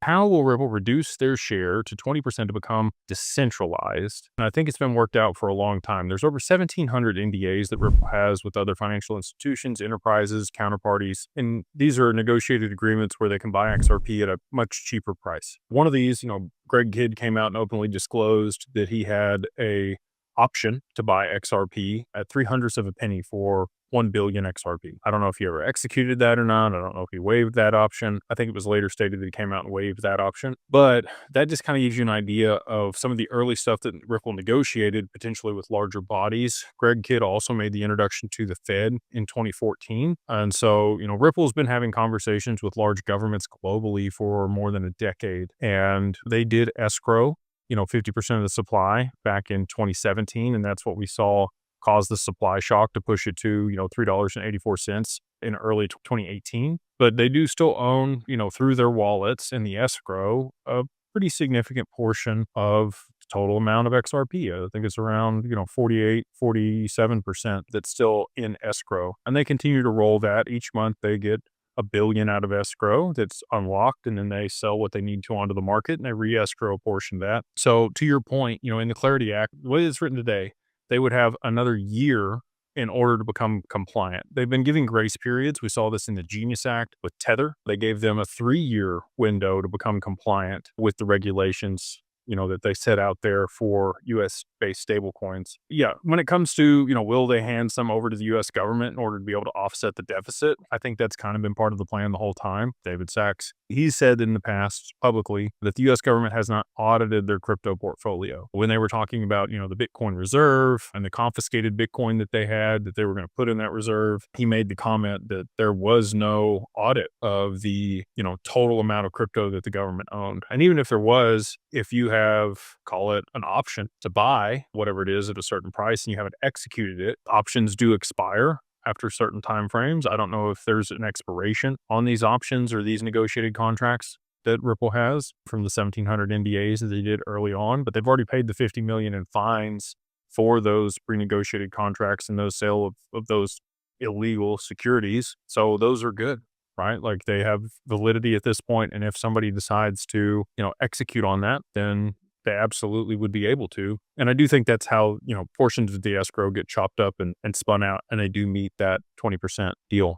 how will Ripple reduce their share to 20% to become decentralized? And I think it's been worked out for a long time. There's over 1,700 NDAs that Ripple has with other financial institutions, enterprises, counterparties, and these are negotiated agreements where they can buy XRP at a much cheaper price. One of these, Greg Kidd came out and openly disclosed that he had a option to buy XRP at 300ths of a penny for 1 billion XRP. I don't know if he ever executed that or not. I don't know if he waived that option. I think it was later stated that he came out and waived that option. But that just kind of gives you an idea of some of the early stuff that Ripple negotiated potentially with larger bodies. Greg Kidd also made the introduction to the Fed in 2014. And so, Ripple's been having conversations with large governments globally for more than a decade. And they did escrow 50% of the supply back in 2017. And that's what we saw cause the supply shock to push it to, $3.84 in early 2018. But they do still own, through their wallets in the escrow, a pretty significant portion of the total amount of XRP. I think it's around, 47% that's still in escrow. And they continue to roll that. Each month they get $1 billion out of escrow that's unlocked, and then they sell what they need to onto the market and they re-escrow a portion of that. So to your point, in the Clarity Act, the way it's written today, they would have another year in order to become compliant. They've been giving grace periods. We saw this in the Genius Act with Tether. They gave them a 3-year window to become compliant with the regulations, that they set out there for US-based stablecoins. Yeah, when it comes to, will they hand some over to the US government in order to be able to offset the deficit? I think that's kind of been part of the plan the whole time. David Sachs, he's said in the past publicly that the US government has not audited their crypto portfolio. When they were talking about, the Bitcoin reserve and the confiscated Bitcoin that they had that they were going to put in that reserve, he made the comment that there was no audit of the, total amount of crypto that the government owned. And even if there was, if you have, call it an option to buy whatever it is at a certain price and you haven't executed it, options do expire after certain time frames. I don't know if there's an expiration on these options or these negotiated contracts that Ripple has from the 1,700 NDAs that they did early on, but they've already paid the $50 million in fines for those pre-negotiated contracts and those sale of those illegal securities. So those are good, right? Like they have validity at this point. And if somebody decides to, execute on that, then they absolutely would be able to. And I do think that's how, portions of the escrow get chopped up and spun out, and they do meet that 20% deal.